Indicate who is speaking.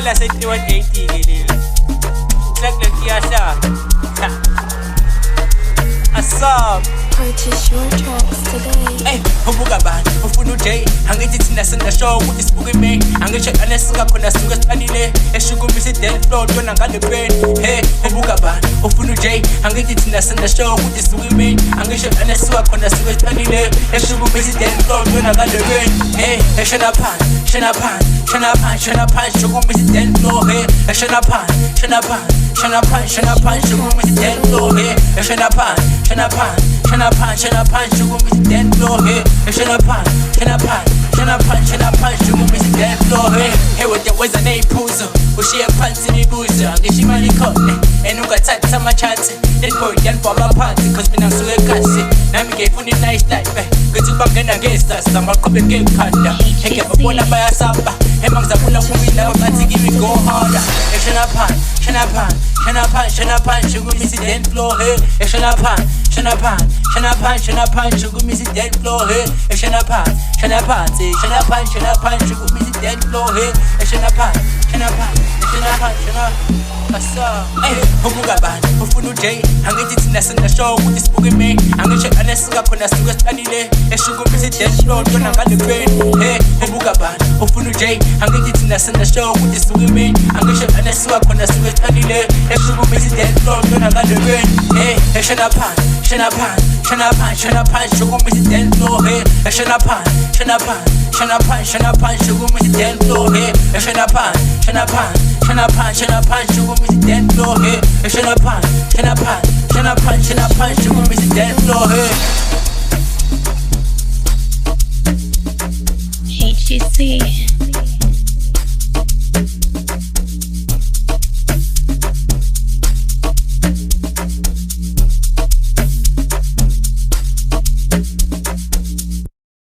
Speaker 1: Icela se-3180 ke leli. Hlakule kuyahla. Asab.
Speaker 2: Purchase your tracks today.
Speaker 1: Hey, ubuka bani, ufuna uJ. Angithi thina sendasho ukuthi sibuke me. Angisho anesuka khona suka siqalile. Eshukumisa i-dance floor tona ngale pen. Hey, ubuka bani, ufuna uJ. Angithi thina sendasho ukuthi sibuke me. Angisho anesuka khona suka siqalile. Eshukumisa i-dance floor tona ngale pen. Hey, shana pan, shana pan, shana pan, shana pan, shukumisa i-dance floor. Hey, shana pan, shana pan, shana pan, shana pan, shukumisa i-dance floor. Hey, shana pan, shana pan. Shana pan, sugar miss dance floor here. Shana pan, sugar miss dance floor here. Hey, what the was a name puzo? Ushia pants in the boozer. Gishi mali kone. And you got tight some chance. Then go again for my party. Cause me now so a cassie. Now me gave funny nice life. Cause you back against us. I'm a copy game kanda. Hey, get a bona by a samba. Hey, mangs a pula for me now. But to give me go harder. Shana pan, sugar miss dance floor here. Shana pan, sugar miss dance floor here. Shana pan, sugar miss dance floor here. Shana pan. Asa, hey, ubuka bani, ufuna uJ. Angithi thina sendasho ukuthi sibuke me. Angisho anesuka khona suka siqalile. Eshukumisa i-dance floor tona ngale pen. Hey, ubuka bani, ufuna uJ. Angithi thina sendasho ukuthi sibuke me. Angisho anesuka khona suka siqalile. Eshukumisa i-dance floor tona ngale pen. Hey, shana pan, shukumisa i-dance floor. Hey, shana pan, shukumisa i-dance floor. Hey, shana pan, sugar miss dance floor here. Shana pan, sugar miss dance floor here.
Speaker 2: HGC.